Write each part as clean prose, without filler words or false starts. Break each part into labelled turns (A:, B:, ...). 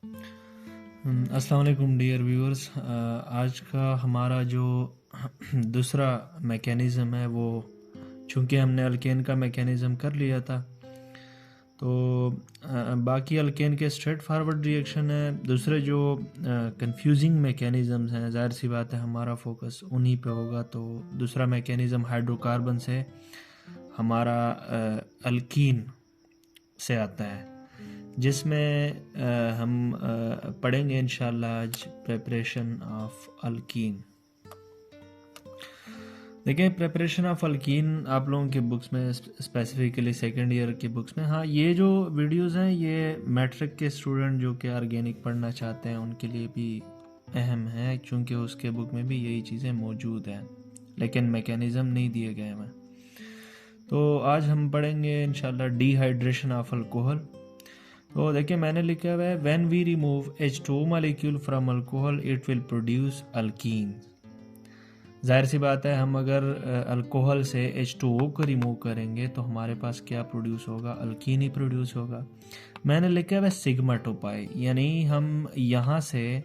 A: अस्सलाम वालेकुम dear viewers. आज का हमारा जो दूसरा मैकेनिज़्म है वो, चूँकि हमने अल्केन का मैकेनिज़्म कर लिया था तो बाकी अल्केन के स्ट्रेट फारवर्ड रिएक्शन है। दूसरे जो कंफ्यूजिंग मैकेनिज़म्स हैं, ज़ाहिर सी बात है हमारा फोकस उन्हीं पे होगा। तो दूसरा मैकेनिज़्म हाइड्रोकार्बन से हमारा अल्कीन से आता है, जिसमें हम पढ़ेंगे इंशाल्लाह आज प्रिपरेशन ऑफ अल्कीन। देखिए, प्रिपरेशन ऑफ अल्कीन आप लोगों के बुक्स में, स्पेसिफिकली सेकेंड ईयर के बुक्स में, हाँ ये जो वीडियोस हैं ये मैट्रिक के स्टूडेंट जो कि ऑर्गेनिक पढ़ना चाहते हैं उनके लिए भी अहम है, क्योंकि उसके बुक में भी यही चीज़ें मौजूद हैं लेकिन मैकेनिज़्म नहीं दिए गए हैं। तो आज हम पढ़ेंगे इंशाल्लाह डिहाइड्रेशन ऑफ अल्कोहल। तो देखिए, मैंने लिखा हुआ है when we remove H2 molecule from alcohol it will produce alkene. जाहिर सी बात है, हम अगर अल्कोहल से H2O को रिमूव करेंगे तो हमारे पास क्या प्रोड्यूस होगा? अल्कीन ही प्रोड्यूस होगा। मैंने लिखा हुआ है सिग्मा टू पाई, यानी हम यहाँ से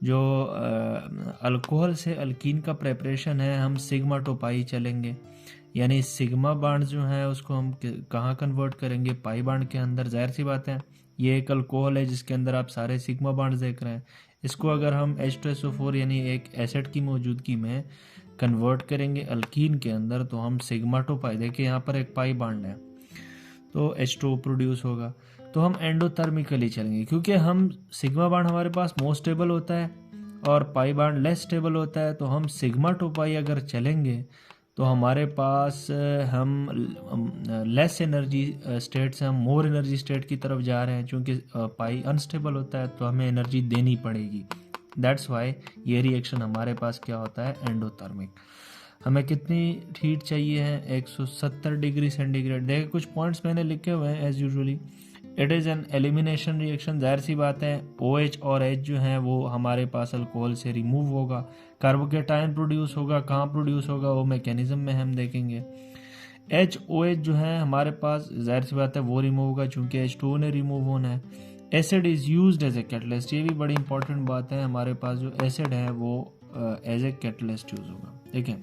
A: जो अल्कोहल से अल्कीन का प्रेपरेशन है हम सिग्मा टू पाई चलेंगे, यानी सिग्मा बांड जो है उसको हम कहाँ कन्वर्ट करेंगे? पाई बांड के अंदर। जाहिर सी बात है, ये एक अल्कोहल है जिसके अंदर आप सारे सिग्मा बांड देख रहे हैं। इसको अगर हम H2SO4 यानी एक एसिड की मौजूदगी में कन्वर्ट करेंगे अल्कीन के अंदर तो हम सिग्मा टू पाई, देखिए यहाँ पर एक पाई बांड है तो H2O प्रोड्यूस होगा। तो हम एंडोथर्मिकली चलेंगे, क्योंकि हम सिग्मा बांड हमारे पास मोस्ट स्टेबल होता है और पाई बांड लेस स्टेबल होता है। तो हम सिग्मा टू पाई अगर चलेंगे तो हमारे पास हम लेस एनर्जी स्टेट से हम मोर एनर्जी स्टेट की तरफ जा रहे हैं, क्योंकि पाई अनस्टेबल होता है तो हमें एनर्जी देनी पड़ेगी। दैट्स वाई ये रिएक्शन हमारे पास क्या होता है? एंडोथर्मिक। हमें कितनी हीट चाहिए है? 170 डिग्री सेंटीग्रेड। देखिए, कुछ पॉइंट्स मैंने लिखे हुए हैं as usually. It is an elimination reaction. जाहिर सी बात है OH और H जो है वो हमारे पास अल्कोहल से रिमूव होगा, कार्बोकेटाइन प्रोड्यूस होगा। कहाँ प्रोड्यूस होगा वो मैकेनिज्म में हम देखेंगे। HOH जो है हमारे पास, जाहिर सी बात है वो रिमूव होगा चूँकि H2O ने रिमूव होना है। Acid is used as a catalyst, ये भी बड़ी इंपॉर्टेंट बात है। हमारे पास जो एसिड है वो एज ए कैटलिस्ट यूज होगा। देखिए,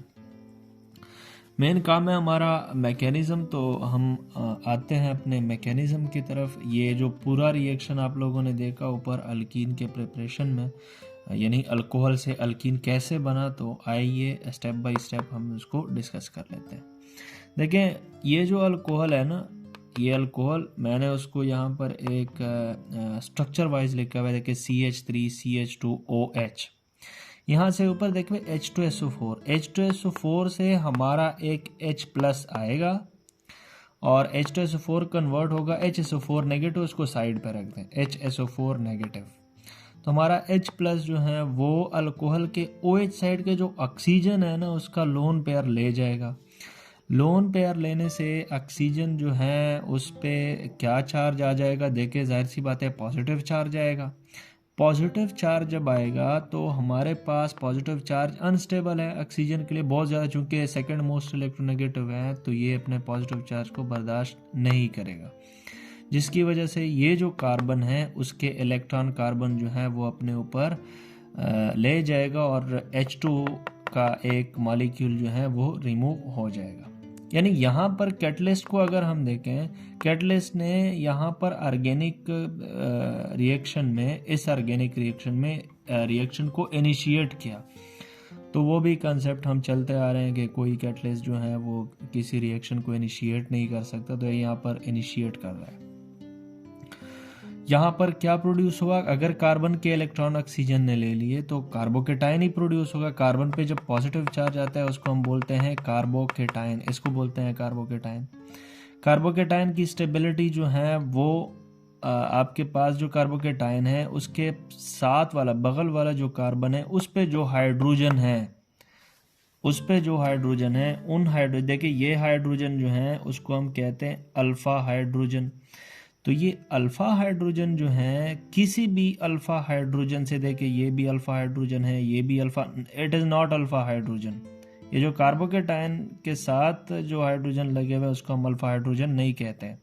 A: मेन काम है हमारा मैकेनिज़्म। तो हम आते हैं अपने मैकेनिज़्म की तरफ। ये जो पूरा रिएक्शन आप लोगों ने देखा ऊपर अल्कीन के प्रिपरेशन में, यानी अल्कोहल से अल्कीन कैसे बना, तो आइए स्टेप बाय स्टेप हम उसको डिस्कस कर लेते हैं। देखें, ये जो अल्कोहल है ना, ये अल्कोहल मैंने उसको यहाँ पर एक स्ट्रक्चर वाइज लिखा हुआ है। देखिए CH3CH2OH, यहाँ से ऊपर देखिए H2SO4। H2SO4 से हमारा एक H प्लस आएगा और H2SO4 कन्वर्ट होगा HSO4 नेगेटिव, उसको साइड पर रख दें, HSO4 नेगेटिव। तो हमारा H प्लस जो है वो अल्कोहल के OH साइड के जो ऑक्सीजन है ना उसका लोन पेयर ले जाएगा। लोन पेयर लेने से ऑक्सीजन जो है उस पर क्या चार्ज आ जाएगा? देखिए, जाहिर सी बात है पॉजिटिव चार्ज आएगा। पॉजिटिव चार्ज जब आएगा तो हमारे पास पॉजिटिव चार्ज अनस्टेबल है ऑक्सीजन के लिए बहुत ज़्यादा, चूँकि सेकंड मोस्ट इलेक्ट्रोनेगेटिव है तो ये अपने पॉजिटिव चार्ज को बर्दाश्त नहीं करेगा, जिसकी वजह से ये जो कार्बन है उसके इलेक्ट्रॉन कार्बन जो है वो अपने ऊपर ले जाएगा और H2 का एक मॉलिक्यूल जो है वो रिमूव हो जाएगा। यानी यहाँ पर कैटलिस्ट को अगर हम देखें, कैटलिस्ट ने यहाँ पर ऑर्गेनिक रिएक्शन में, इस ऑर्गेनिक रिएक्शन में रिएक्शन को इनिशिएट किया। तो वो भी कंसेप्ट हम चलते आ रहे हैं कि कोई कैटलिस्ट जो है वो किसी रिएक्शन को इनिशिएट नहीं कर सकता, तो यहाँ पर इनिशिएट कर रहा है। यहाँ पर क्या प्रोड्यूस हुआ? अगर कार्बन के इलेक्ट्रॉन ऑक्सीजन ने ले लिए तो कार्बोकेटाइन ही प्रोड्यूस होगा। कार्बन पे जब पॉजिटिव चार्ज आता है उसको हम बोलते हैं कार्बोकेटाइन, इसको बोलते हैं कार्बोकेटाइन। कार्बोकेटाइन की स्टेबिलिटी जो है वो आपके पास जो कार्बोकेटाइन है उसके साथ वाला, बगल वाला जो कार्बन है उस पे जो हाइड्रोजन है, उन हाइड्रोजन, देखिए ये हाइड्रोजन जो है उसको हम कहते हैं अल्फा हाइड्रोजन। तो ये अल्फा हाइड्रोजन जो है, किसी भी अल्फा हाइड्रोजन से, देखिए ये भी अल्फा हाइड्रोजन है, ये भी alpha, it is not alpha hydrogen. ये जो कार्बोकेटाइन के साथ जो हाइड्रोजन लगे हुए उसको हम अल्फा हाइड्रोजन नहीं कहते हैं।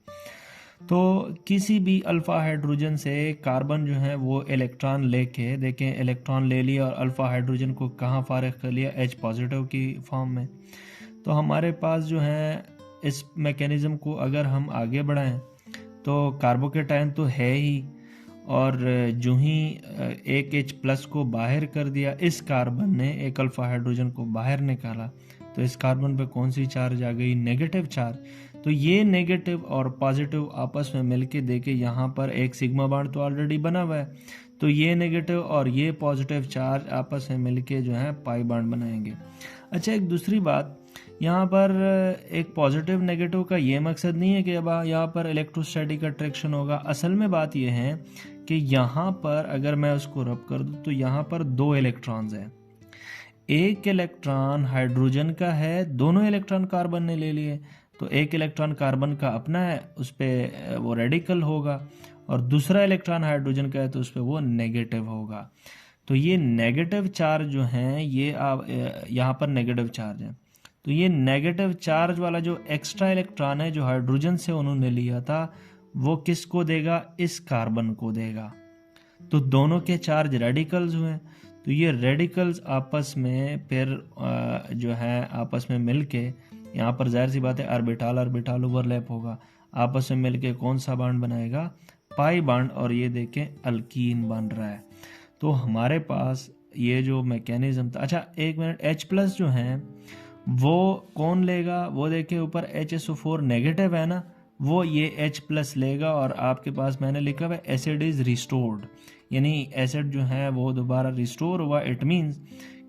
A: तो किसी भी अल्फ़ा हाइड्रोजन से कार्बन जो है वो इलेक्ट्रॉन लेके, देखें इलेक्ट्रॉन ले लिया और अल्फ़ा हाइड्रोजन को कहाँ फारिग कर लिया, H पॉजिटिव की फॉर्म में। तो हमारे पास जो है इस मैकेनिज़्म को अगर हम आगे बढ़ाएं तो कार्बोकेटायन तो है ही, और जो ही एक H प्लस को बाहर कर दिया, इस कार्बन ने एक अल्फ़ा हाइड्रोजन को बाहर निकाला, तो इस कार्बन पे कौन सी चार्ज आ गई, नेगेटिव चार्ज। तो ये नेगेटिव और पॉजिटिव आपस में मिलके देखे यहाँ पर एक सिग्मा बॉन्ड तो ऑलरेडी बना हुआ है, तो ये नेगेटिव और ये पॉजिटिव चार्ज आपस में मिलके जो है पाई बॉन्ड बनाएंगे। अच्छा, एक दूसरी बात, यहाँ पर एक पॉजिटिव नेगेटिव का ये मकसद नहीं है कि अब यहाँ पर इलेक्ट्रोस्टैटिक अट्रैक्शन होगा। असल में बात यह है कि यहाँ पर अगर मैं उसको रब कर दूँ तो यहाँ पर 2 इलेक्ट्रॉन्स हैं, एक इलेक्ट्रॉन हाइड्रोजन का है, दोनों इलेक्ट्रॉन कार्बन ने ले लिए, तो एक इलेक्ट्रॉन कार्बन का अपना है, उस पर वो रेडिकल होगा, और दूसरा इलेक्ट्रॉन हाइड्रोजन का है तो उस पर वो नेगेटिव होगा। तो ये नेगेटिव चार्ज जो हैं ये यहाँ पर नेगेटिव चार्ज है, तो ये नेगेटिव चार्ज वाला जो एक्स्ट्रा इलेक्ट्रॉन है जो हाइड्रोजन से उन्होंने लिया था वो किसको देगा, इस कार्बन को देगा। तो दोनों के चार्ज रेडिकल्स हुए, तो ये रेडिकल्स आपस में फिर जो है आपस में मिलके, यहाँ पर जाहिर सी बात है ऑर्बिटल ऑर्बिटल ओवरलैप होगा, आपस में मिलके कौन सा बॉन्ड बनाएगा, पाई बॉन्ड, और ये देखें अल्कीन बन रहा है। तो हमारे पास ये जो मैकेनिज्म था। अच्छा एक मिनट, H प्लस जो है वो कौन लेगा, वो देखिए ऊपर HSO4 नेगेटिव है ना, वो ये H प्लस लेगा, और आपके पास मैंने लिखा हुआ है एसिड इज रिस्टोर्ड, यानी एसिड जो है वो दोबारा रिस्टोर हुआ। इट मीन्स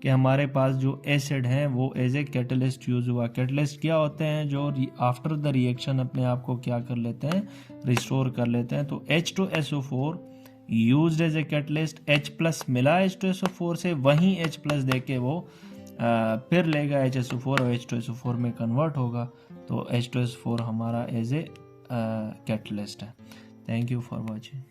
A: कि हमारे पास जो एसिड है वो एज ए कैटलिस्ट यूज हुआ। कैटलिस्ट क्या होते हैं, जो आफ्टर द रिएक्शन अपने आप को क्या कर लेते हैं, रिस्टोर कर लेते हैं। तो H2SO4 used as a catalyst, H plus मिला H2SO4 से, वहीं H प्लस देके वो फिर लेगा HSO4 और H2SO4 में कन्वर्ट होगा, तो H2SO4 हमारा एज ए कैटलिस्ट है। Thank you for watching.